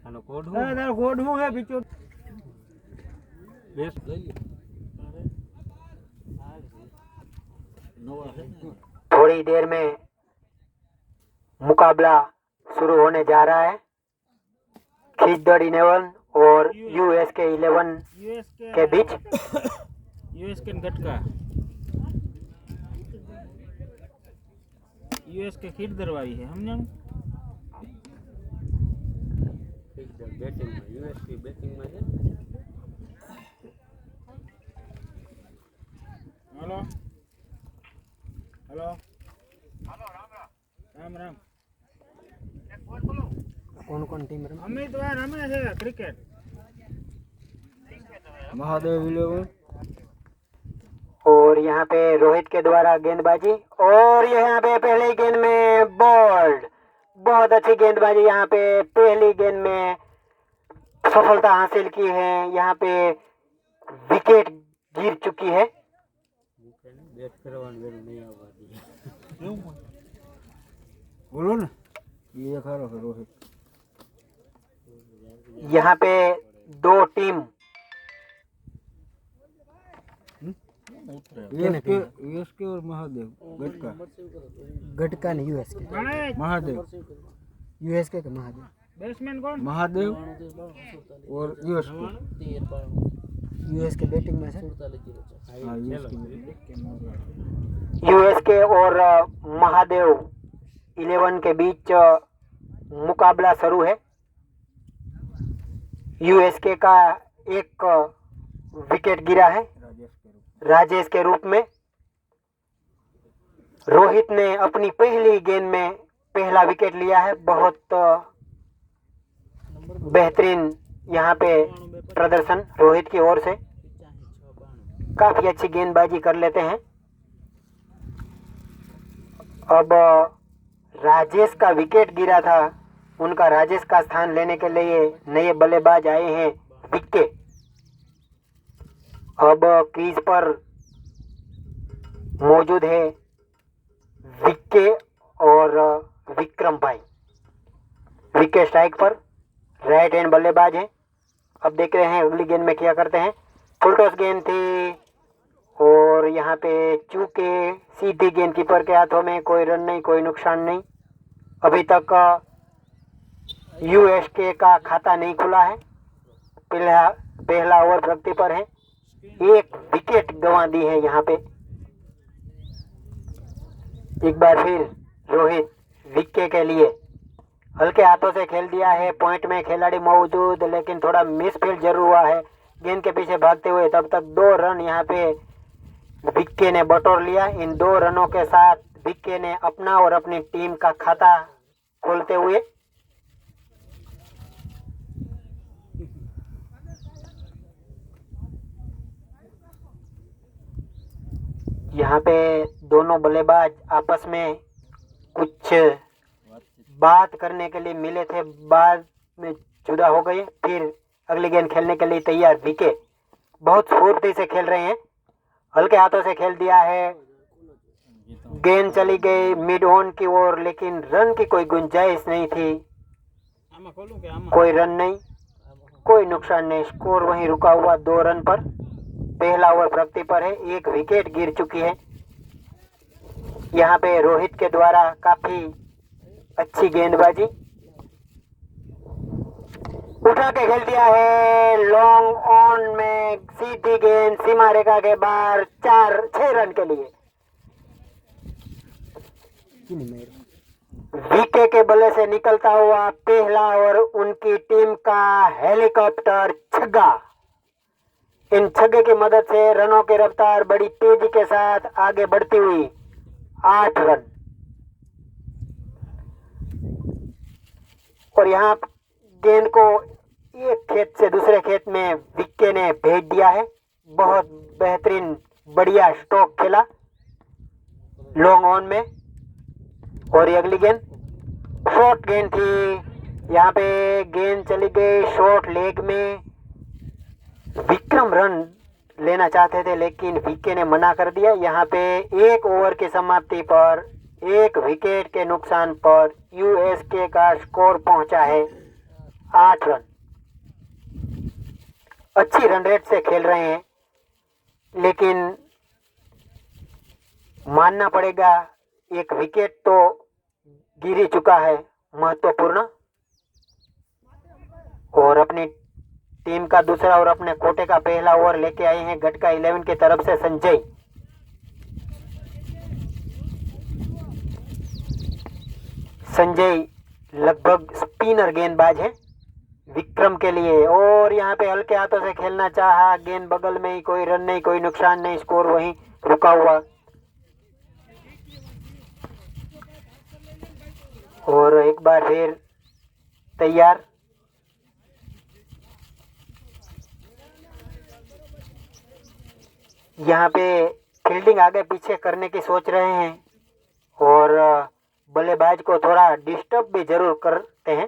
આનો કોડ એ તારો કોડ હું હે પીછો બેસ લઈ લ્યો નવા છે ને थोड़ी देर में मुकाबला शुरू होने जा रहा है। खिचड़ 11 और यूएसके 11 के बीच। यूएसके घटका यूएसके खीर दरवाई है हमने બેટિંગ માં યુએસપી બેટિંગ માં છે हेलो हेलो राम राम कौन कौन टीम रही? अमित भाई रमे है क्रिकेट મહાદેવ 11 और यहाँ पे रोहित के द्वारा गेंदबाजी और यहाँ पे पहली गेंद में बोल्ड। बहुत अच्छी गेंदबाजी यहाँ पे पहली गेंद में सफलता हासिल की है। यहाँ पे विकेट गिर चुकी है। બેટ કરવાનું વેરું નહીં આવવા દે बोलो ना ये खरो रोहित यहाँ पे दो टीम यूएसके और महादेव घटका घटका नहीं यूएसके महादेव यूएसके का महादेव बैट्समैन कौन महादेव और यूएसके यूएसके बैटिंग में से हाँ यूएसके और महादेव 11 के बीच मुकाबला शुरू है। यूएसके का एक विकेट गिरा है राजेश के रूप में। रोहित ने अपनी पहली गेंद में पहला विकेट लिया है। बहुत बेहतरीन यहाँ पे प्रदर्शन रोहित की ओर से। काफी अच्छी गेंदबाजी कर लेते हैं। अब राजेश का विकेट गिरा था, उनका राजेश का स्थान लेने के लिए नए बल्लेबाज आए हैं विक्के। अब क्रीज पर मौजूद है विक्के और विक्रम भाई। विकेट स्ट्राइक पर राइट हैंड बल्लेबाज हैं। अब देख रहे हैं अगली गेंद में क्या करते हैं। फुल टॉस गेंद थी और यहाँ पे चूके सीधी गेंद कीपर के हाथों में। कोई रन नहीं, कोई नुकसान नहीं। अभी तक यूएसके का खाता नहीं खुला है। पहला ओवर प्रगति पर है। एक विकेट गंवा दी है यहाँ पे। एक बार फिर रोहित विक्के के लिए हल्के हाथों से खेल दिया है। पॉइंट में खिलाड़ी मौजूद, लेकिन थोड़ा मिसफील्ड जरूर हुआ है गेंद के पीछे भागते हुए। तब तक 2 रन यहाँ पे विक्के ने बटोर लिया। इन 2 रनों के साथ विक्के ने अपना और अपनी टीम का खाता खोलते हुए यहाँ पे दोनों बल्लेबाज आपस में कुछ बात करने के लिए मिले थे, बाद में जुदा हो गए। फिर अगली गेंद खेलने के लिए तैयार विके। बहुत फुर्ती से खेल रहे हैं, हल्के हाथों से खेल दिया है। गेंद चली गई मिड ऑन की ओर, लेकिन रन की कोई गुंजाइश नहीं थी। कोई रन नहीं, कोई नुकसान नहीं। स्कोर वहीं रुका हुआ 2 रन पर। पहला ओवर प्रगति पर है। एक विकेट गिर चुकी है। यहाँ पे रोहित के द्वारा काफी अच्छी गेंदबाजी उठा के खेल दिया है। लॉन्ग ऑन में सीधी गेंद सीमा रेखा के बाहर 6 रन के लिए। विके के बल्ले से निकलता हुआ पहला और उनकी टीम का हेलीकॉप्टर छक्का। इन छक्के की मदद से रनों की रफ्तार बड़ी तेजी के साथ आगे बढ़ती हुई 8 रन। और यहाँ गेंद को एक खेत से दूसरे खेत में विक्के ने भेज दिया है। बहुत बेहतरीन बढ़िया स्ट्रोक खेला लॉन्ग ऑन में। और ये अगली गेंद शॉर्ट गेंद थी। यहाँ पे गेंद चली गई शॉर्ट लेग में। विक्रम रन लेना चाहते थे, लेकिन विक्के ने मना कर दिया। यहाँ पे 1 ओवर की समाप्ति पर 1 विकेट के नुकसान पर यूएसके का स्कोर पहुंचा है 8 रन। अच्छी रन रेट से खेल रहे हैं, लेकिन मानना पड़ेगा एक विकेट तो गिर ही चुका है महत्वपूर्ण। और अपनी टीम का दूसरा और अपने कोटे का पहला ओवर लेके आए हैं गटका 11 की तरफ से संजय। संजय लगभग स्पिनर गेंदबाज है विक्रम के लिए, और यहाँ पे हल्के हाथों से खेलना चाहा, गेंद बगल में ही, कोई रन नहीं, कोई नुकसान नहीं, स्कोर वहीं रुका हुआ। और एक बार फिर तैयार। यहाँ पे फील्डिंग आगे पीछे करने की सोच रहे हैं और बल्लेबाज को थोड़ा डिस्टर्ब भी जरूर करते हैं,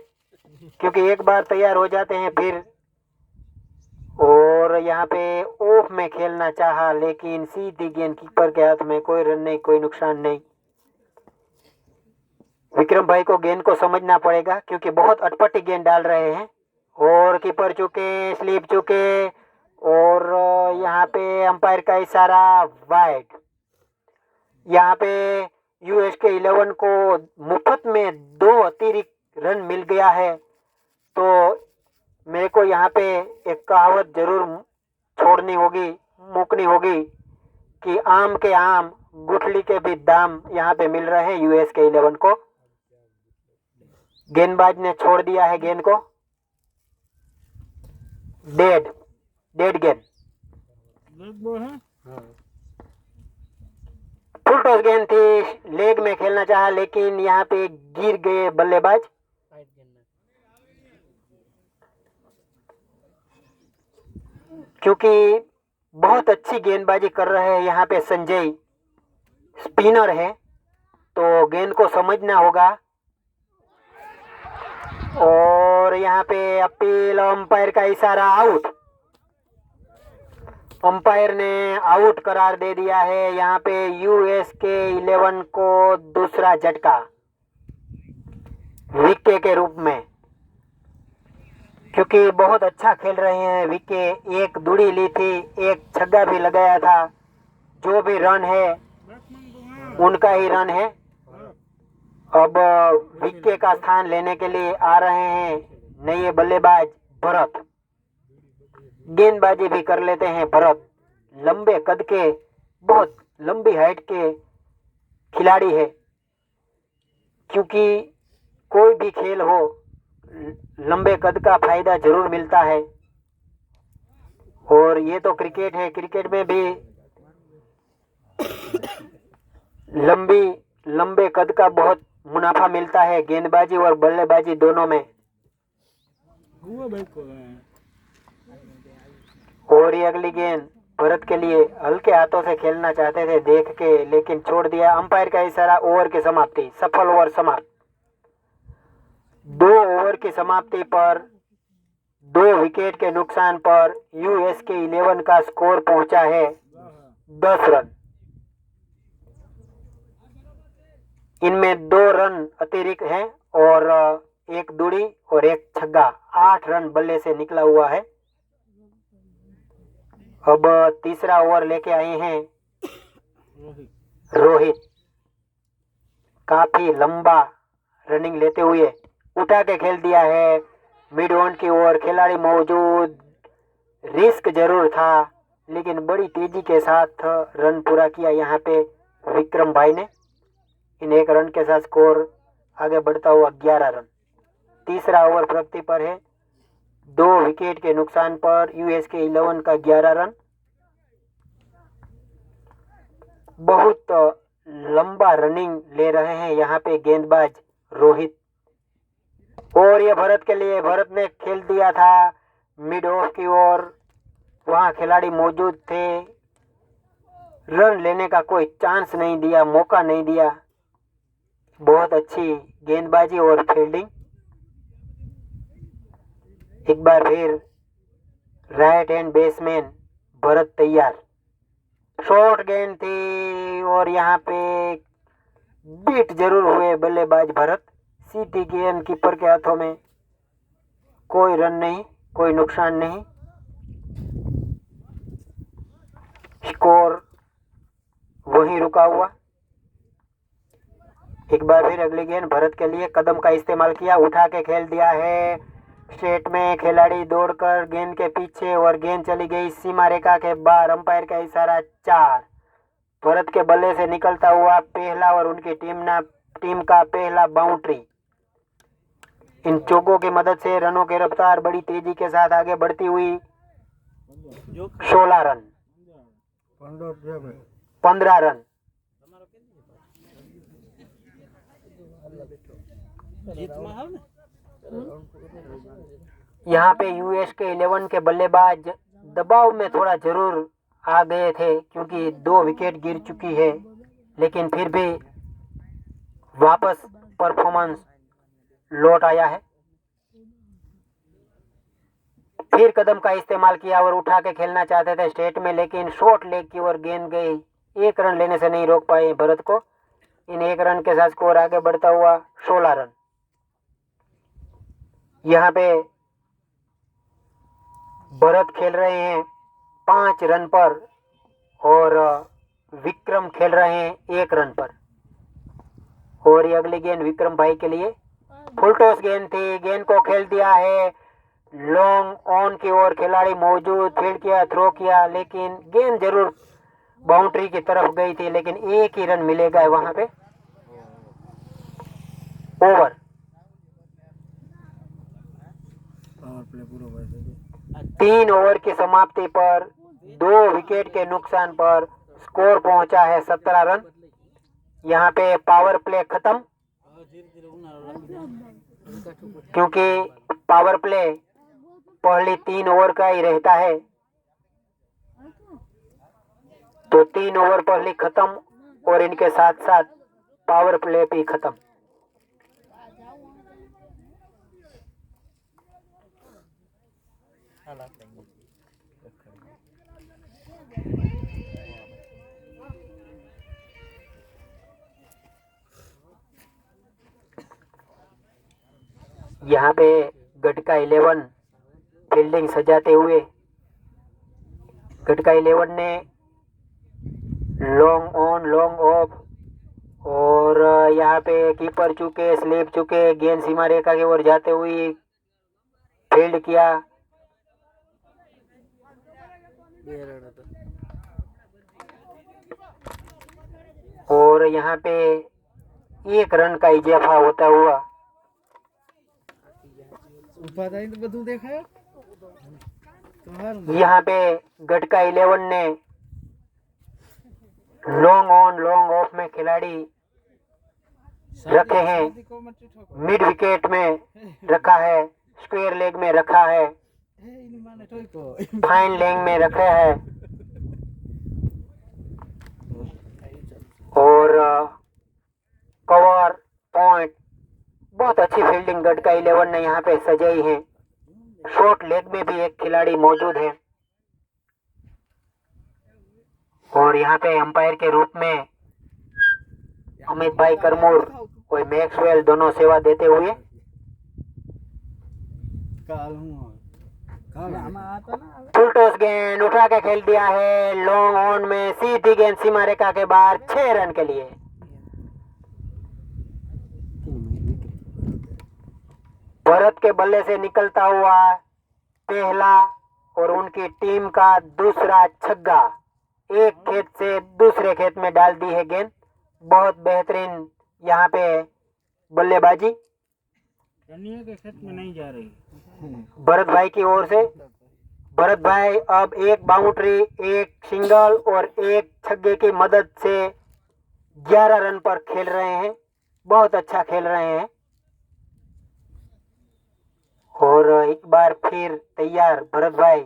क्योंकि एक बार तैयार हो जाते हैं फिर। और यहाँ पे ऑफ में खेलना चाहा, लेकिन सीधी गेंद कीपर के हाथ में, कोई रन नहीं, कोई नुकसान नहीं। विक्रम भाई को गेंद को समझना पड़ेगा, क्योंकि बहुत अटपटी गेंद डाल रहे हैं। और कीपर चुके, स्लिप चुके, और यहाँ पे अंपायर का इशारा वाइड। यहाँ पे यूएसके 11 को मुफ्त में 2 अतिरिक्त रन मिल गया है। तो मेरे को यहाँ पे एक कहावत जरूर छोड़नी होगी, मुकनी होगी कि आम के आम गुठली के भी दाम यहाँ पे मिल रहे हैं यूएसके 11 को। गेंदबाज ने छोड़ दिया है गेंद को, डेड गेंद। फुल टॉस गेंद थी, लेग में खेलना चाहा, लेकिन यहाँ पे गिर गए बल्लेबाज। क्योंकि बहुत अच्छी गेंदबाजी कर रहे हैं यहाँ पे संजय, स्पिनर है, तो गेंद को समझना होगा। और यहाँ पे अपील, अंपायर का इशारा आउट। अंपायर ने आउट करार दे दिया है। यहाँ पे यूएसके 11 को दूसरा झटका विके के रूप में, क्योंकि बहुत अच्छा खेल रहे हैं विके। एक दूड़ी ली थी, एक छक्का भी लगाया था। जो भी रन है उनका ही रन है। अब विके का स्थान लेने के लिए आ रहे हैं नए बल्लेबाज भरत। गेंदबाजी भी कर लेते हैं भरत, लंबे कद के, बहुत लंबी हाइट के खिलाड़ी है। क्योंकि कोई भी खेल हो, लंबे कद का फायदा जरूर मिलता है। और ये तो क्रिकेट है, क्रिकेट में भी लंबे कद का बहुत मुनाफा मिलता है, गेंदबाजी और बल्लेबाजी दोनों में। और ये अगली गेंद भरत के लिए, हल्के हाथों से खेलना चाहते थे देख के, लेकिन छोड़ दिया। अंपायर का इशारा, ओवर की समाप्ति, सफल ओवर समाप्त। 2 ओवर की समाप्ति पर 2 विकेट के नुकसान पर यूएसके 11 का स्कोर पहुंचा है 10 रन। इनमें 2 रन अतिरिक्त हैं और एक दूड़ी और एक छक्का। 8 रन बल्ले से निकला हुआ है। अब तीसरा ओवर लेके आए हैं रोहित। काफी लंबा रनिंग लेते हुए उठा के खेल दिया है मिड ऑन की ओर। खिलाड़ी मौजूद, रिस्क जरूर था, लेकिन बड़ी तेजी के साथ रन पूरा किया यहाँ पे विक्रम भाई ने। इन 1 रन के साथ स्कोर आगे बढ़ता हुआ 11 रन। तीसरा ओवर प्रगति पर है। 2 विकेट के नुकसान पर यूएसके 11 का 11 रन। बहुत लंबा रनिंग ले रहे हैं यहाँ पे गेंदबाज रोहित। और ये भरत के लिए, भरत ने खेल दिया था मिड ऑफ की ओर, वहां खिलाड़ी मौजूद थे। रन लेने का कोई चांस नहीं दिया, मौका नहीं दिया। बहुत अच्छी गेंदबाजी और फील्डिंग। एक बार फिर राइट हैंड बेसमैन भरत तैयार। शॉर्ट गेंद थी और यहाँ पे बीट जरूर हुए बल्लेबाज भरत। सीधी गेंद कीपर के हाथों में। कोई रन नहीं, कोई नुकसान नहीं। स्कोर वहीं रुका हुआ। एक बार फिर अगली गेंद भरत के लिए, कदम का इस्तेमाल किया, उठा के खेल दिया है स्ट्रेट में। खिलाड़ी दौड़कर गेंद के पीछे और गेंद चली गई सीमा रेखा के बाहर। अंपायर का इशारा 4। भरत के बल्ले से निकलता हुआ पहला और उनकी टीम का पहला बाउंड्री। इन चौकों की मदद से रनों की रफ्तार बड़ी तेजी के साथ आगे बढ़ती हुई 16 रन, 15 रन। यहाँ पे यूएस के 11 के बल्लेबाज दबाव में थोड़ा जरूर आ गए थे क्योंकि 2 विकेट गिर चुकी है, लेकिन फिर भी वापस परफॉर्मेंस लौट आया है। फिर कदम का इस्तेमाल किया और उठा के खेलना चाहते थे स्ट्रेट में, लेकिन शॉर्ट लेग की ओर गेंद गई। 1 रन लेने से नहीं रोक पाए भरत को। इन 1 रन के साथ स्कोर आगे बढ़ता हुआ 16 रन। यहाँ पे भरत खेल रहे हैं 5 रन पर और विक्रम खेल रहे हैं 1 रन पर। और ये अगली गेंद विक्रम भाई के लिए फुल टॉस गेंद थी। गेंद को खेल दिया है लॉन्ग ऑन की ओर। खिलाड़ी मौजूद, फील्ड किया, थ्रो किया, लेकिन गेंद जरूर बाउंड्री की तरफ गई थी, लेकिन 1 ही रन मिलेगा वहां पे। ओवर। 3 ओवर की समाप्ति पर 2 विकेट के नुकसान पर स्कोर पहुंचा है 17 रन। यहाँ पे पावर प्ले खत्म, क्योंकि पावर प्ले पहली 3 ओवर का ही रहता है, तो 3 ओवर पहली खत्म और इनके साथ साथ पावर प्ले भी खत्म। यहाँ पे गटका 11 फील्डिंग सजाते हुए, गटका 11 ने लॉन्ग ऑन लॉन्ग ऑफ, और यहाँ पे कीपर चुके, स्लिप चुके, गेंद सीमा रेखा की ओर जाते हुए फील्ड किया। और यहाँ पे 1 रन का इजाफा होता हुआ यहाँ पे गटका 11 ने लॉन्ग ऑन लॉन्ग ऑफ में खिलाड़ी रखे हैं। मिड विकेट में रखा है, स्क्वायर लेग में रखा है, फाइन लेग में रखा है, और कवर पॉइंट। बहुत अच्छी फील्डिंग गटका 11 ने यहाँ पे सजाई है। शॉर्ट लेग में भी एक खिलाड़ी मौजूद है, और यहाँ पे अंपायर के रूप में अमित भाई करमूर और मैक्सवेल दोनों सेवा देते हुए। फुल टॉस गेंद उठा के खेल दिया है लॉन्ग ऑन में, सीधी गेंद सीमा रेखा के बाहर 6 रन के लिए। भरत के बल्ले से निकलता हुआ पहला और उनकी टीम का दूसरा छक्का। एक खेत से दूसरे खेत में डाल दी है गेंद। बहुत बेहतरीन यहाँ पे बल्लेबाजी के खेत में नहीं जा रही भरत भाई की ओर से। भरत भाई अब 1 बाउंड्री, 1 सिंगल और 1 छक्के की मदद से 11 रन पर खेल रहे हैं। बहुत अच्छा खेल रहे हैं, और एक बार फिर तैयार भरत भाई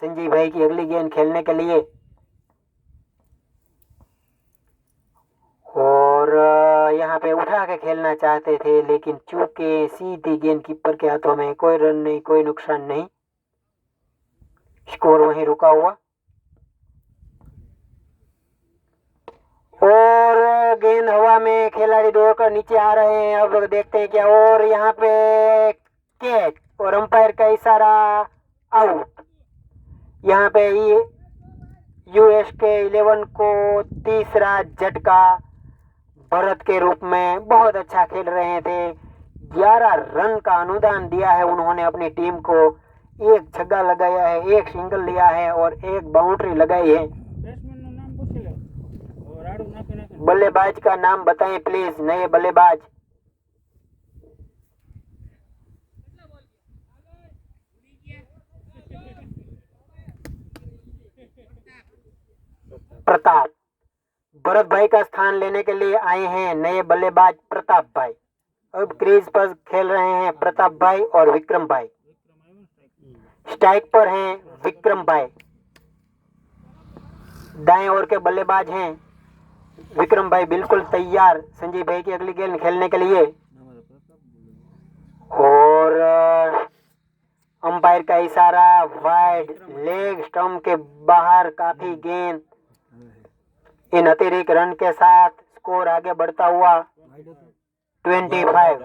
संजीव भाई की अगली गेंद खेलने के लिए। और यहाँ पे उठा के खेलना चाहते थे, लेकिन चूके सीधी गेंद कीपर के हाथों में। कोई रन नहीं, कोई नुकसान नहीं, स्कोर वहीं रुका हुआ। और गेंद हवा में, खिलाड़ी दौड़कर नीचे आ रहे हैं। अब देखते हैं क्या, और यहाँ पे कैच और अंपायर का इशारा आउट। यहाँ पे ये यूएसके 11 को तीसरा झटका भरत के रूप में बहुत अच्छा खेल रहे थे। 11 रन का अनुदान दिया है उन्होंने अपनी टीम को। एक छक्का लगाया है, एक सिंगल लिया है और एक बाउंड्री लगाई है। बल्लेबाज का नाम बताएं प्लीज, नए बल्लेबाज। प्रताप। भरत भाई का स्थान लेने के लिए आए हैं नए बल्लेबाज प्रताप भाई। अब क्रीज पर खेल रहे हैं प्रताप भाई और विक्रम भाई। स्ट्राइक पर हैं विक्रम भाई। दाएं ओर के बल्लेबाज हैं विक्रम भाई, बिल्कुल तैयार संजीव भाई की अगली गेंद खेलने के लिए। और अंपायर का इशारा वाइड, लेग स्टंप के बाहर काफी गेंद। इन अतिरिक्त रन के साथ स्कोर आगे बढ़ता हुआ 25।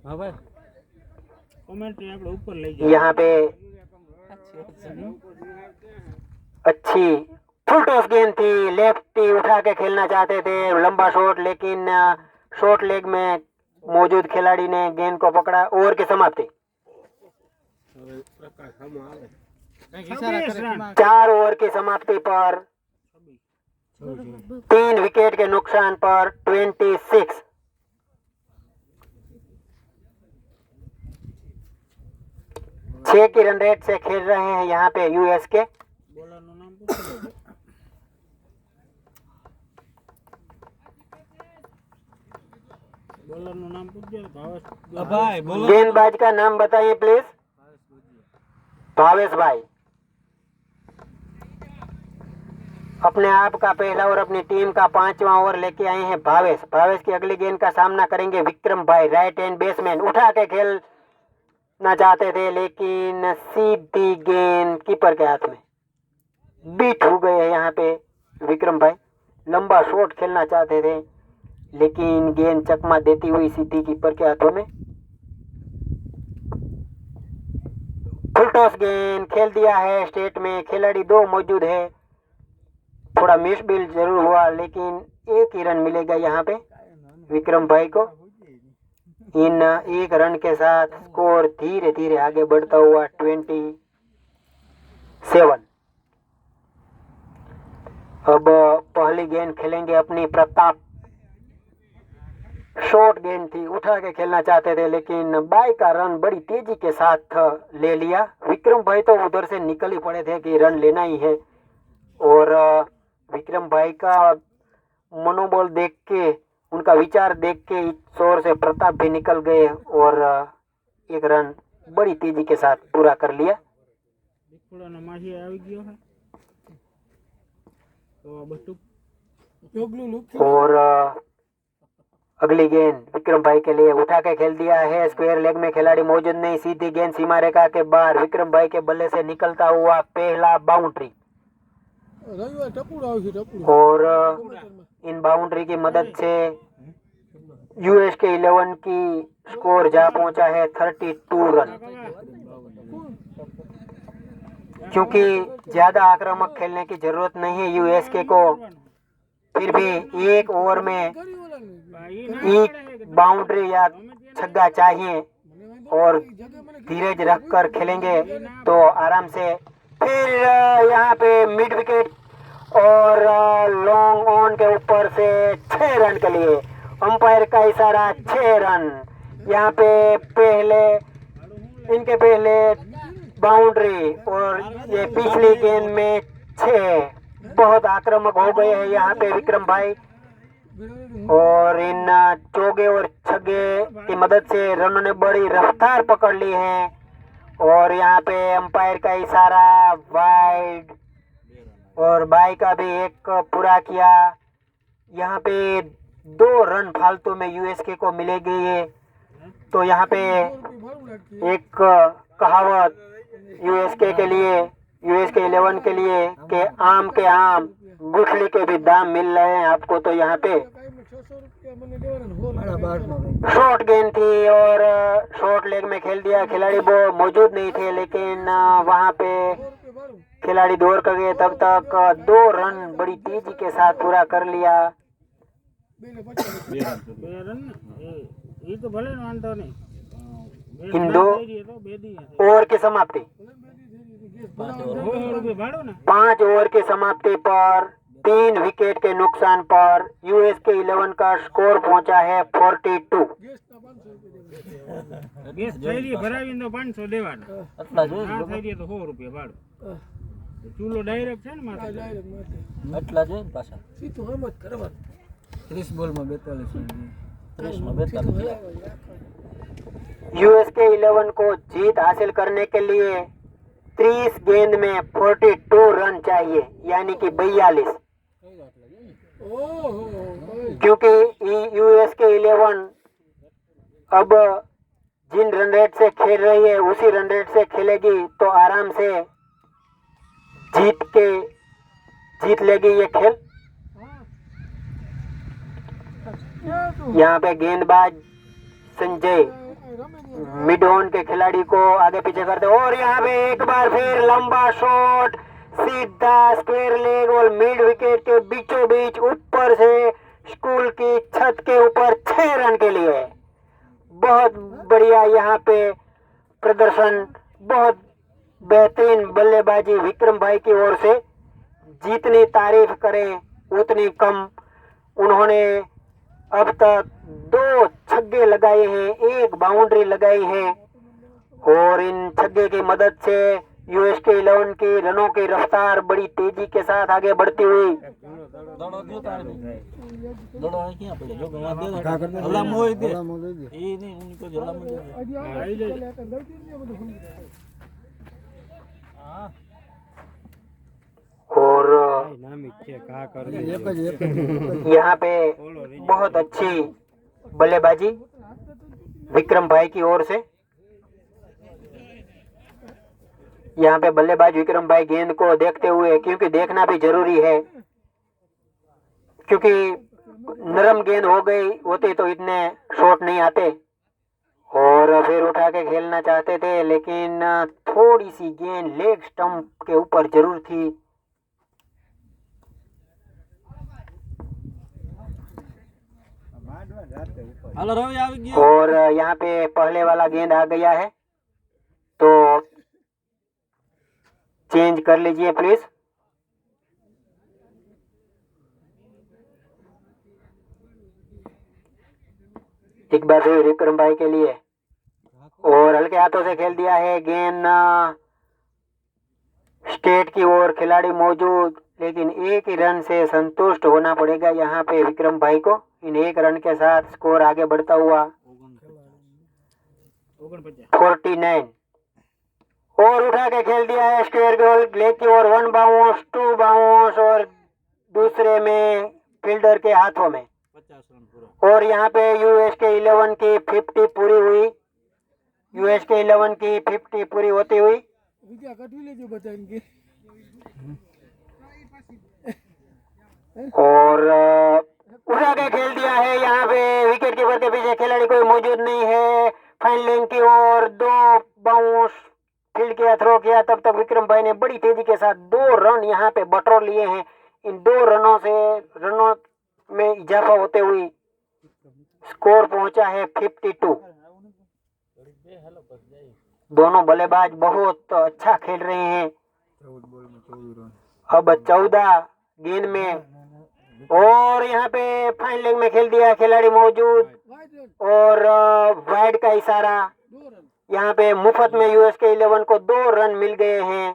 हाँ भाई कमेंट्री આપણે ઉપર લઈ यहाँ पे अच्छी फुल टॉस गेंद थी। लेफ्टी उठा के खेलना चाहते थे लंबा शॉट, लेकिन शॉर्ट लेग में मौजूद खिलाड़ी ने गेंद को पकड़ा। ओवर की समाप्ति। 4 ओवर की समाप्ति पर 3 विकेट के नुकसान पर 26। छह की रन रेट से खेल रहे हैं यहाँ पे यूएस के। गेंदबाज का नाम बताइए प्लीज। भावेश भाई। अपने आप का पहला और अपनी टीम का 5वां ओवर लेके आए हैं भावेश। भावेश की अगली गेंद का सामना करेंगे विक्रम भाई, राइट हैंड बैट्समैन। उठा के खेलना चाहते थे लेकिन सीधी गेंद कीपर के हाथ में बीट हो गए हैं यहाँ पे विक्रम भाई। लंबा शॉट खेलना चाहते थे लेकिन गेंद चकमा देती हुई सीधी कीपर के हाथों में। फुल टॉस गेंद खेल दिया है स्टेट में। खिलाड़ी 2 मौजूद है। थोड़ा मिस बिल जरूर हुआ लेकिन 1 ही रन मिलेगा यहाँ पे विक्रम भाई को। इन 1 रन के साथ स्कोर धीरे धीरे आगे बढ़ता हुआ 27। अब पहली गेंद खेलेंगे अपनी प्रताप। शॉर्ट गेंद थी, उठा के खेलना चाहते थे लेकिन बाई का रन बड़ी तेजी के साथ ले लिया। विक्रम भाई तो उधर से निकल ही पड़े थे कि रन लेना ही है। और विक्रम भाई का मनोबल देख के, उनका विचार देख के शोर से प्रताप भी निकल गए और 1 रन बड़ी तेजी के साथ पूरा कर लिया। और अगली गेंद विक्रम भाई के लिए उठा के खेल दिया है। स्क्वायर लेग में खिलाड़ी मौजूद नहीं। सीधी गेंद सीमा रेखा के बाहर विक्रम भाई के बल्ले से निकलता हुआ पहला बाउंड्री। और इन बाउंड्री की मदद से यूएस के 11 की स्कोर जा पहुंचा है 32 रन। क्योंकि ज्यादा आक्रामक खेलने की जरूरत नहीं है यूएसके को, फिर भी 1 ओवर में 1 बाउंड्री या छक्का चाहिए और धीरज रखकर खेलेंगे तो आराम से। फिर यहाँ पे मिड विकेट और लॉन्ग ऑन के ऊपर से 6 रन के लिए अंपायर का इशारा 6 रन। यहाँ पे इनके पहले बाउंड्री और ये पिछली गेंद में 6। बहुत आक्रामक हो गए हैं यहाँ पे विक्रम भाई और इन चौगे और छक्के की मदद से रनों ने बड़ी रफ्तार पकड़ ली है। और यहाँ पे अंपायर का इशारा वाइड और बाई का भी 1 पूरा किया। यहाँ पे 2 रन फालतू में यूएसके को मिलेगी है। तो यहाँ पे एक कहावत यूएसके के लिए, यूएसके 11 के लिए कि आम के आम गुठली के भी दाम मिल रहे हैं आपको। तो यहाँ पे शॉर्ट गेंद थी और शॉर्ट लेग में खेल दिया। खिलाड़ी वो मौजूद नहीं थे, लेकिन वहां पे खिलाड़ी दौड़ कर गए। तब तक 2 रन बड़ी तेजी के साथ पूरा कर लिया। तो भले वांधो नहीं। इन 2 ओवर की समाप्ति। 5 ओवर की समाप्ति पर 3 विकेट के नुकसान पर यूएस के 11 का स्कोर पहुंचा है 42। ગેસ થઈ રહી ભરાવીને તો 500 દેવાના આટલા જોઈએ ના થઈ રહી તો 100 રૂપિયા ભાડું ચૂલો ડાયરેક્ટ છે ને માથે આટલા જોઈએ પાછા સીધું આમ જ કરવાનું 30 બોલ માં 42 રન 30 માં 42 यूएस के 11 को जीत हासिल करने के लिए 30 गेंद में 42 रन चाहिए, यानी कि 42। क्योंकि यूएस के 11 अब जिन रन रेट से खेल रही है उसी रन रेट से खेलेगी तो आराम से जीत लेगी ये खेल। यहाँ पे गेंदबाज संजय मिड ऑन के खिलाड़ी को आगे पीछे करते और यहाँ पे एक बार फिर लंबा शॉट सीधा स्क्वायर लेग और मिड विकेट के बीचों बीच ऊपर से स्कूल की छत के ऊपर 6 रन के लिए। बहुत बढ़िया यहाँ पे प्रदर्शन, बहुत बेहतरीन बल्लेबाजी विक्रम भाई की ओर से। जितनी तारीफ करें उतनी कम। उन्होंने अब तक 2 छक्के लगाए हैं, 1 बाउंड्री लगाई है और इन छक्के की मदद से यूएस के 11 की रनों की रफ्तार बड़ी तेजी के साथ आगे बढ़ती हुई। और यहाँ पे बहुत अच्छी बल्लेबाजी विक्रम भाई की ओर से। यहाँ पे बल्लेबाज विक्रम भाई गेंद को देखते हुए, क्योंकि देखना भी जरूरी है, क्योंकि नरम गेंद हो गई होती तो इतने शॉट नहीं आते और फिर उठा के खेलना चाहते थे, लेकिन थोड़ी सी गेंद लेग स्टंप के ऊपर जरूर थी। और यहाँ पे पहले वाला गेंद आ गया है तो चेंज कर लीजिए प्लीज। एक बार फिर विक्रम भाई के लिए और हल्के हाथों से खेल दिया है गेंद स्टेट की ओर। खिलाड़ी मौजूद, लेकिन 1 ही रन से संतुष्ट होना पड़ेगा यहाँ पे विक्रम भाई को। इन 1 रन के साथ स्कोर आगे बढ़ता हुआ 49 और उठा के खेल दिया है स्क्वायर गोल लेग की ओर। 1 बाउंस 2 बाउंस और दूसरे में फील्डर के हाथों में। और यहाँ पे यूएस के 11 की 50 पूरी हुई। यूएस के 11 की 50 पूरी होती हुई और उठा के खेल दिया है। यहाँ पे विकेट कीपर के पीछे खिलाड़ी कोई मौजूद नहीं है। फाइन लेंथ की ओर 2 बाउंस फील्ड किया, थ्रो किया। तब तक विक्रम भाई ने बड़ी तेजी के साथ 2 रन यहाँ पे बटोर लिए हैं। इन 2 रनों में इजाफा होते हुए स्कोर पहुंचा है 52। दोनों बल्लेबाज बहुत अच्छा खेल रहे हैं। अब 14 गेंद में और यहाँ पे फाइन लेग में खेल दिया खिलाड़ी मौजूद और वाइड का इशारा। यहाँ पे मुफ्त में यूएस के 11 को 2 रन मिल गए हैं।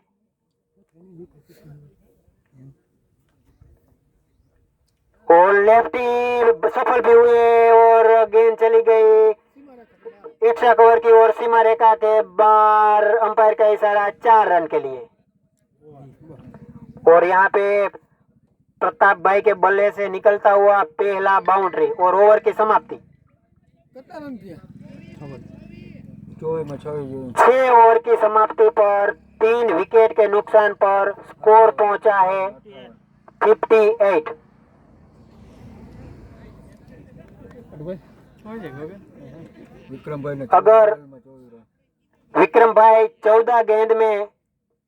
और लेफ्टी सफल भी हुए और गेंद चली गई एक्स्ट्रा कवर की ओर सीमा रेखा के बाहर। अंपायर का इशारा 4 रन के लिए। और यहाँ पे प्रताप भाई के बल्ले से निकलता हुआ पहला बाउंड्री और ओवर की समाप्ति। 6 ओवर की समाप्ति पर 3 विकेट के नुकसान पर स्कोर पहुंचा है 58। विक्रम भाई ने अगर विक्रम भाई 14 गेंद में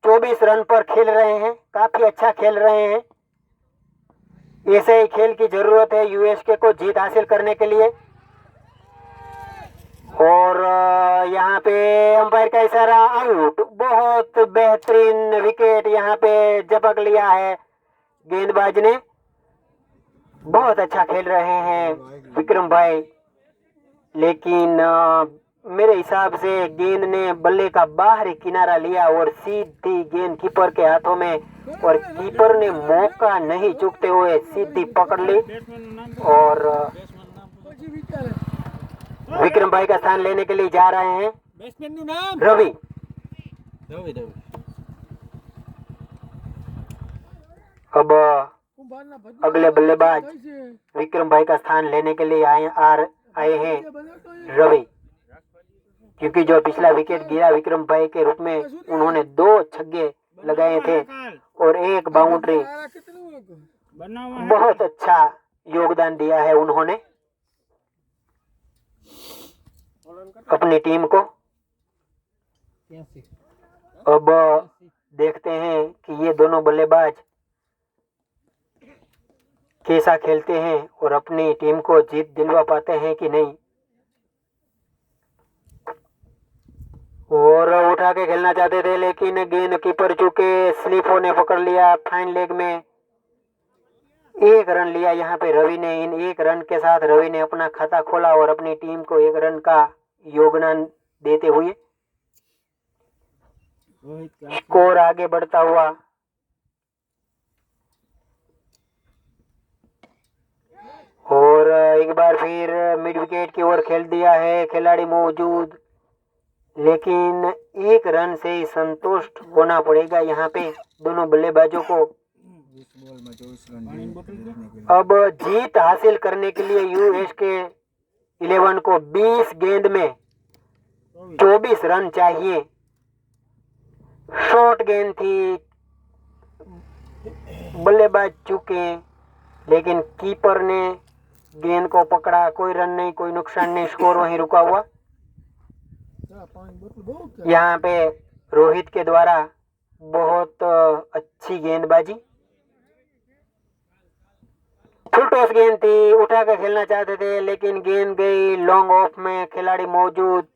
24 रन पर खेल रहे हैं, काफी अच्छा खेल रहे हैं। ऐसे ही खेल की जरूरत है यूएसके को जीत हासिल करने के लिए। और यहाँ पे अंपायर का इशारा, आउट। बहुत बेहतरीन विकेट यहाँ पे झपक लिया है गेंदबाज ने। बहुत अच्छा खेल रहे हैं विक्रम भाई, लेकिन मेरे हिसाब से गेंद ने बल्ले का बाहरी किनारा लिया और सीधी गेंद कीपर के हाथों में, और कीपर ने मौका नहीं चूकते हुए सीधी पकड़ ली। और विक्रम भाई का स्थान लेने के लिए जा रहे हैं रवि। अब अगले बल्लेबाज विक्रम भाई का स्थान लेने के लिए आए हैं रवि, क्योंकि जो पिछला विकेट गिरा विक्रम भाई के रूप में, उन्होंने 2 छक्के लगाए थे और 1 बाउंड्री। बहुत अच्छा योगदान दिया है उन्होंने अपनी टीम को। अब देखते हैं कि ये दोनों बल्लेबाज कैसा खेलते हैं और अपनी टीम को जीत दिलवा पाते हैं कि नहीं। और उठा के खेलना चाहते थे, लेकिन गेंद कीपर चूके स्लिप ने पकड़ लिया। फाइन लेग में 1 रन लिया यहाँ पे रवि ने। इन 1 रन के साथ रवि ने अपना खाता खोला और अपनी टीम को 1 रन का योगदान देते हुए स्कोर आगे बढ़ता हुआ। और एक बार फिर मिड विकेट की ओर खेल दिया है, खिलाड़ी मौजूद, लेकिन 1 रन से ही संतुष्ट होना पड़ेगा यहाँ पे दोनों बल्लेबाजों को। अब जीत हासिल करने के लिए यूएसके 11 को 20 गेंद में 24 रन चाहिए। शॉर्ट गेंद थी, बल्लेबाज चूके, लेकिन कीपर ने गेंद को पकड़ा। कोई रन नहीं, कोई नुकसान नहीं, स्कोर वहीं रुका हुआ। यहाँ पे रोहित के द्वारा बहुत अच्छी गेंदबाजी। फुल टॉस गेंद थी, उठा कर खेलना चाहते थे, लेकिन गेंद गई लॉन्ग ऑफ में, खिलाड़ी मौजूद,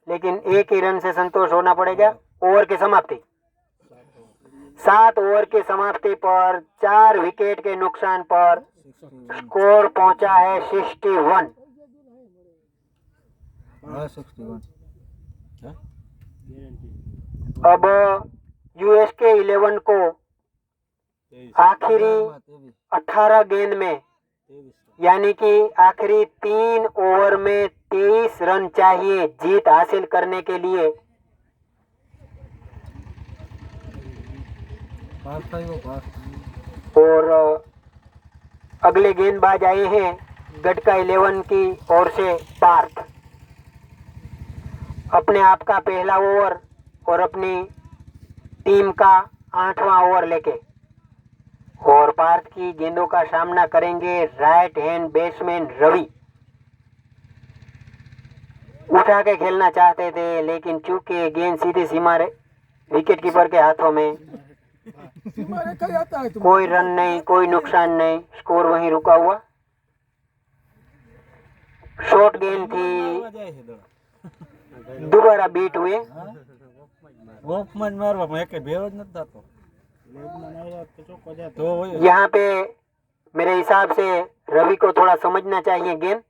लेकिन 1 ही रन से संतोष होना पड़ेगा। ओवर की समाप्ति, 7 ओवर की समाप्ति पर 4 विकेट के नुकसान पर स्कोर पहुंचा है 61। अब यूएसके 11 को आखिरी 18 गेंद में, यानी कि आखिरी 3 ओवर में 23 रन चाहिए जीत हासिल करने के लिए। और अगले गेंदबाज आए हैं गटका 11 की ओर से पार्थ। अपने आप का पहला ओवर और अपनी टीम का 8वां ओवर लेके, और पार्थ की गेंदों का सामना करेंगे राइट हैंड बैट्समैन रवि। उठा के खेलना चाहते थे, लेकिन चूंकि गेंद सीधी सीमा विकेट कीपर के हाथों में, कोई रन नहीं, कोई नुकसान नहीं, स्कोर वहीं रुका हुआ। शॉर्ट गेंद थी, दोबारा बीट हुए। यहाँ पे मेरे हिसाब से रवि को थोड़ा समझना चाहिए गेंद।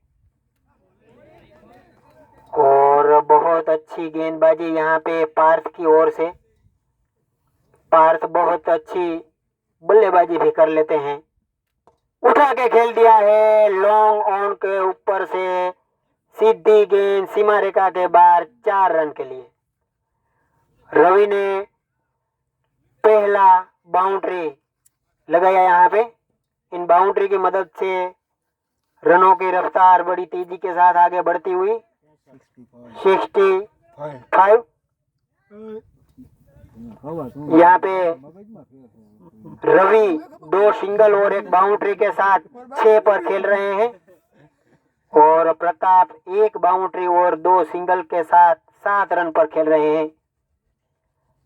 और बहुत अच्छी गेंदबाजी यहाँ पे पार्थ की ओर से। पार्थ बहुत अच्छी बल्लेबाजी भी कर लेते हैं। उठा के खेल दिया है लॉन्ग ऑन के ऊपर से, सीधी गेंद सीमा रेखा के बाहर, 4 रन के लिए। रवि ने पहला बाउंड्री लगाया यहाँ पे। इन बाउंड्री की मदद से रनों की रफ्तार बड़ी तेजी के साथ आगे बढ़ती हुई 65। यहाँ पे रवि 2 सिंगल और 1 बाउंड्री के साथ 6 पर खेल रहे हैं। और प्रताप एक बाउंड्री और 2 सिंगल के साथ 7 रन पर खेल रहे हैं।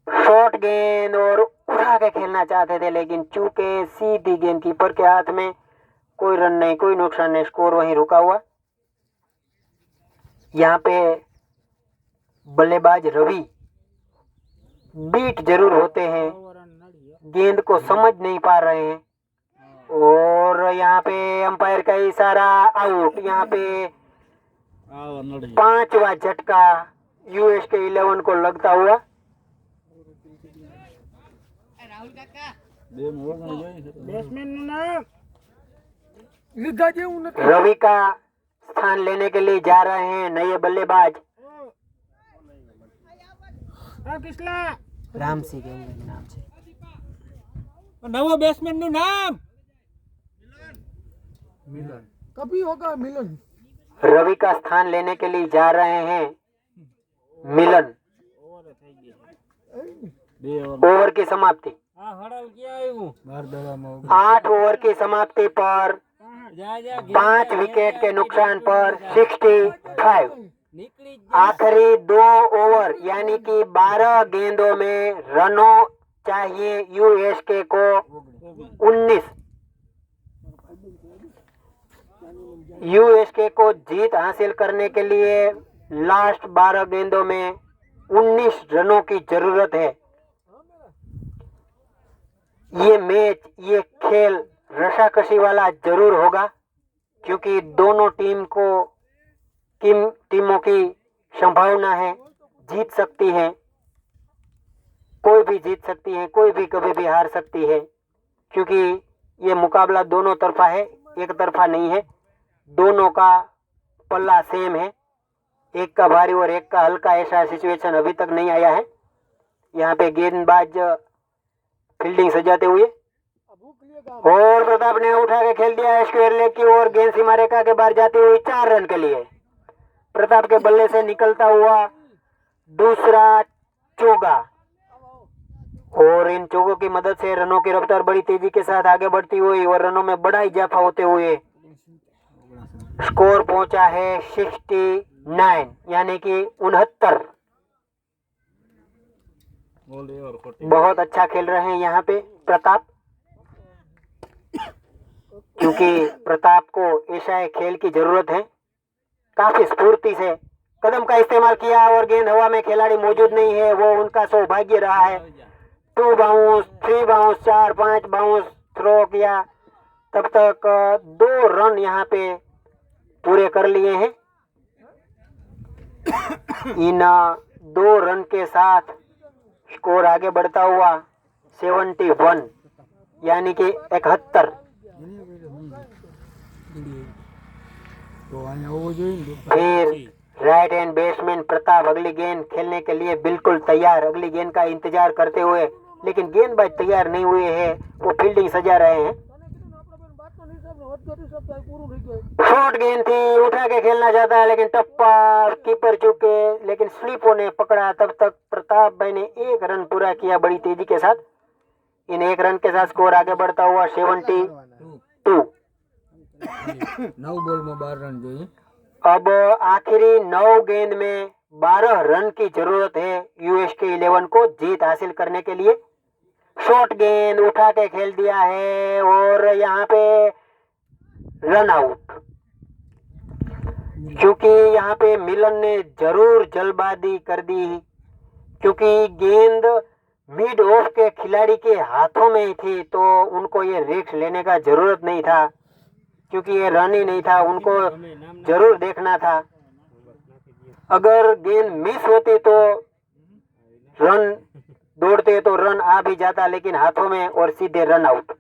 शॉर्ट गेंद और उठा के खेलना चाहते थे, लेकिन चूके सीधी गेंद कीपर के हाथ में। कोई रन नहीं, कोई नुकसान नहीं, स्कोर वहीं रुका हुआ। यहाँ पे बल्लेबाज रवि बीट जरूर होते हैं, गेंद को समझ नहीं पा रहे हैं, और यहाँ पे अंपायर का इशारा, आउट। यहाँ पे 5वां झटका USK 11 को लगता हुआ। रवि का स्थान लेने के लिए जा रहे हैं नए बल्लेबाज राम सिंह के नाम से। नवा बैट्समैन નું નામ कभी होगा मिलन। रवि का स्थान लेने के लिए जा रहे हैं मिलन। ओवर की समाप्ति। 8 ओवर की समाप्ति पर 5 विकेट के नुकसान पर 65। आखिरी 2 ओवर यानी कि 12 गेंदों में रनों चाहिए USK को 19। USK को जीत हासिल करने के लिए लास्ट 12 गेंदों में 19 रनों की जरूरत है। ये मैच, ये खेल रसाकसी वाला जरूर होगा, क्योंकि दोनों टीमों की संभावना है, जीत सकती है। कोई भी जीत सकती है, कोई भी कभी भी हार सकती है, क्योंकि ये मुकाबला दोनों तरफा है, एक तरफा नहीं है। दोनों का पल्ला सेम है, एक का भारी और एक का हल्का। ऐसा सिचुएशन अभी तक नहीं आया है। यहाँ पे गेंदबाज फील्डिंग सजाते हुए, और प्रताप ने उठा के खेल दिया स्क्वायर लेग की ओर। गेंद सीमा रेखा के बाहर जाती हुई 4 रन के लिए। प्रताप के बल्ले से निकलता हुआ दूसरा चौका, और इन चौकों की मदद से रनों की रफ्तार बड़ी तेजी के साथ आगे बढ़ती हुई और रनों में बड़ा इजाफा होते हुए स्कोर पहुंचा है 69 यानी कि 69। बहुत अच्छा खेल रहे हैं यहाँ पे प्रताप, क्योंकि प्रताप को ऐसा खेल की जरूरत है। काफी स्फूर्ति से कदम का इस्तेमाल किया और गेंद हवा में खिलाड़ी मौजूद नहीं है, वो उनका सौभाग्य रहा है। 2 बाउंस, 3 बाउंस, 4, 5 बाउंस थ्रो किया, तब तक 2 रन यहाँ पे पूरे कर लिए हैं। इन 2 रन के साथ स्कोर आगे बढ़ता हुआ 71 यानी कि 71। फिर राइट हैंड बैट्समैन प्रताप अगली गेंद खेलने के लिए बिल्कुल तैयार, अगली गेंद का इंतजार करते हुए, लेकिन गेंदबाज तैयार नहीं हुए हैं, वो फील्डिंग सजा रहे हैं। शॉर्ट गेंद थी, उठा के खेलना चाहता है, लेकिन टप्पा कीपर चुके, लेकिन स्लिपों ने पकड़ा। तब तक प्रताप भाई ने 1 रन पूरा किया बड़ी तेजी के साथ। इन 1 रन के साथ स्कोर आगे बढ़ता हुआ 72। 9 बॉल में 12 रन જોઈએ। अब आखिरी 9 गेंद में 12 रन की जरूरत है USK 11 को जीत हासिल करने के लिए। शॉर्ट गेंद उठा के खेल दिया है और यहाँ पे रन आउट, क्योंकि यहाँ पे मिलन ने जरूर जल्दबाजी कर दी, क्योंकि गेंद मिड ऑफ के खिलाड़ी के हाथों में ही थी, तो उनको ये रिस्क लेने का जरूरत नहीं था, क्योंकि ये रन ही नहीं था, उनको जरूर देखना था। अगर गेंद मिस होती तो रन दौड़ते तो रन आ भी जाता, लेकिन हाथों में और सीधे रन आउट।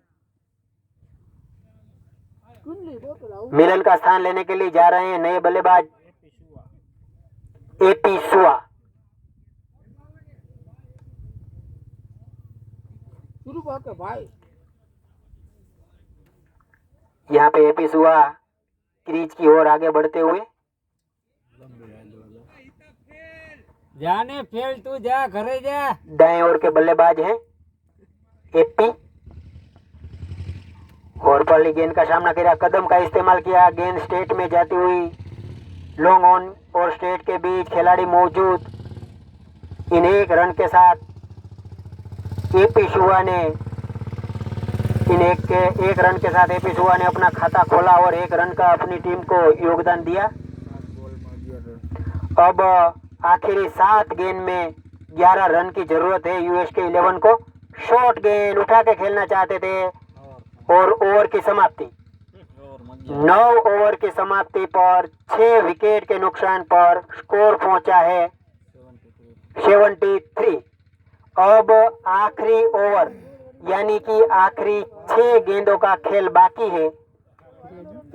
मिलन का स्थान लेने के लिए जा रहे हैं नए बल्लेबाज AP सुआ। यहाँ पे AP सुआ क्रीज की ओर आगे बढ़ते हुए, जाने फेल तू जा, घरे जा। दाएं ओर के बल्लेबाज हैं AP, और पहली गेंद का सामना किया, कदम का इस्तेमाल किया, गेंद स्टेट में जाती हुई लॉन्ग ऑन और स्ट्रेट के बीच खिलाड़ी मौजूद। इन एक रन के साथ एपी शुआ ने एक रन के साथ एपी शुआ ने अपना खाता खोला और 1 रन का अपनी टीम को योगदान दिया। अब आखिरी 7 गेंद में 11 रन की जरूरत है यूएसके 11 को। शॉर्ट गेंद उठा के खेलना चाहते थे और ओवर की समाप्ति 9 ओवर की समाप्ति पर 6 विकेट के नुकसान पर स्कोर पहुंचा है 73। अब आखिरी ओवर यानी कि आखिरी 6 गेंदों का खेल बाकी है।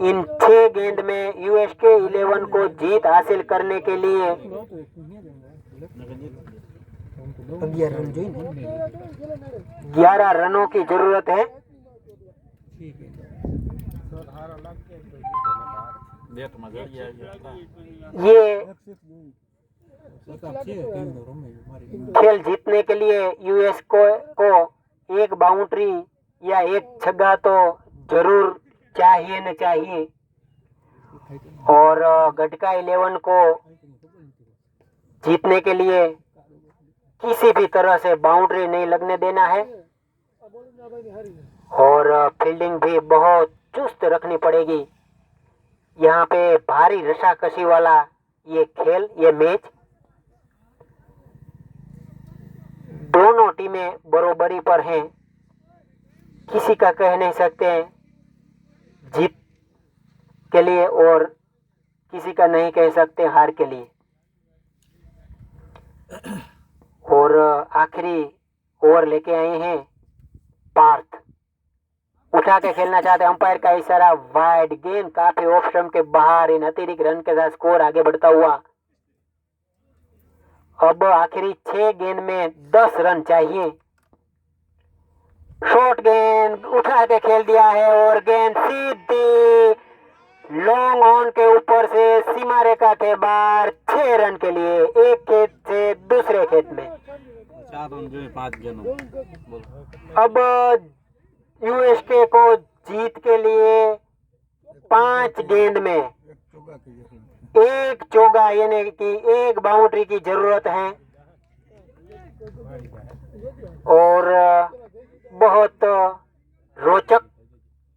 इन 6 गेंद में यूएसके 11 को जीत हासिल करने के लिए 11 रनों की जरूरत है। ये खेल जीतने के लिए यूएस को एक बाउंड्री या एक छक्का तो जरूर चाहिए न चाहिए और गटका 11 को जीतने के लिए किसी भी तरह से बाउंड्री नहीं लगने देना है और फील्डिंग भी बहुत चुस्त रखनी पड़ेगी। यहाँ पे भारी रसाकसी वाला ये खेल, ये मैच, दोनों टीमें बरोबरी पर हैं। किसी का कह नहीं सकते हैं जीत के लिए और किसी का नहीं कह सकते हार के लिए। और आखिरी ओवर लेके आए हैं पार्थ, उठा के खेलना चाहते। अंपायर का इशारा, वाइड गेंद काफी ऑफ स्टंप के बाहर। इन अतिरिक्त रन के साथ स्कोर आगे बढ़ता हुआ। अब आखिरी 6 गेंद में 10 रन चाहिए। शॉर्ट गेंद उठा के खेल दिया है और गेंद सीधी लॉन्ग ऑन के ऊपर से सीमा रेखा के बाहर 6 रन के लिए, एक खेत से दूसरे खेत में। 4 रन जो 5 गेंद। अब यूएसके को जीत के लिए 5 गेंद में एक चौका यानी कि एक बाउंड्री की जरूरत है और बहुत रोचक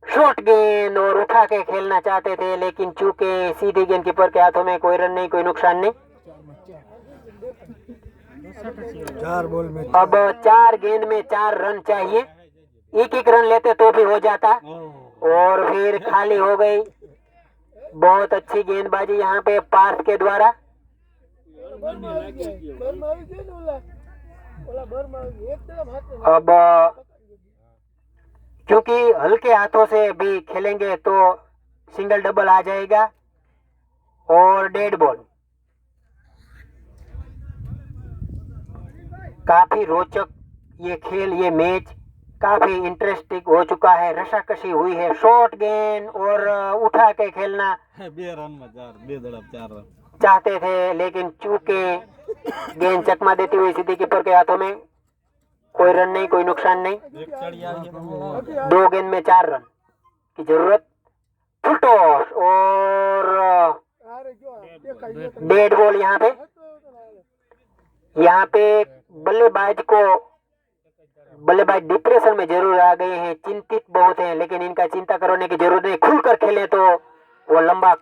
शॉर्ट गेंद और उठा के खेलना चाहते थे, लेकिन चूंकि सीधी गेंद कीपर के हाथों में कोई रन नहीं, कोई नुकसान नहीं। 4 बॉल में अब 4 गेंद में 4 रन चाहिए। एक रन लेते तो भी हो जाता और फिर खाली हो गई। बहुत अच्छी गेंदबाजी यहाँ पे पार्थ के द्वारा। अब क्योंकि हल्के हाथों से भी खेलेंगे तो सिंगल डबल आ जाएगा और डेड बॉल। काफी रोचक ये खेल, ये मैच काफी इंटरेस्टिंग हो चुका है। रसाकसी हुई है। शॉर्ट गेंद और उठा के खेलना 2 रन में 4 रन चाहते थे, लेकिन चूंकि गेंद चकमा देती हुई सीधी कीपर के हाथों में, कोई रन नहीं, कोई नुकसान नहीं। 2 गेंद में 4 रन की जरूरत। फुल टॉस और डेड बॉल। यहाँ पे बल्लेबाज डिप्रेशन में जरूर आ गए हैं, चिंतित बहुत हैं, लेकिन इनका चिंता करने की जरूरत नहीं। खुलकर खेलें तो वो लंबा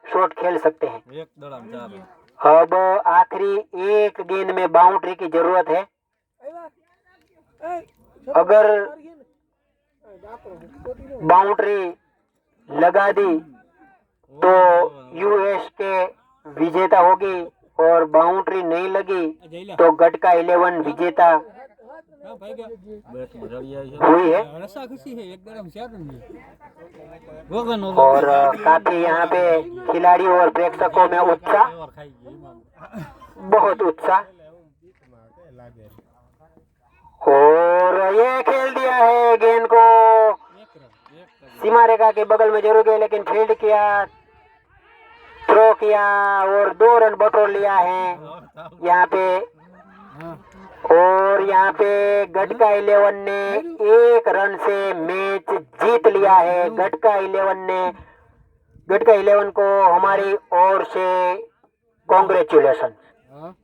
शॉट खेल सकते हैं। 1 दड़म 4 रन। अब आखिरी 1 गेंद में बाउंड्री की जरूरत है। अगर बाउंड्री लगा दी तो यूएस के विजेता होगी और बाउंड्री नहीं लगी तो गटका 11 विजेता हुई है। और काफी यहाँ पे खिलाड़ियों और प्रेक्षकों में उत्साह, बहुत उत्साह। और ये खेल दिया है गेंद को सीमा रेखा के बगल में जरूर गए, लेकिन फील्ड किया, थ्रो किया और 2 रन बटोर लिया है यहाँ पे। और यहाँ पे गटका 11 ने 1 रन से मैच जीत लिया है। गटका 11 ने गटका 11 को हमारी ओर से कॉन्ग्रेचुलेशन। हाँ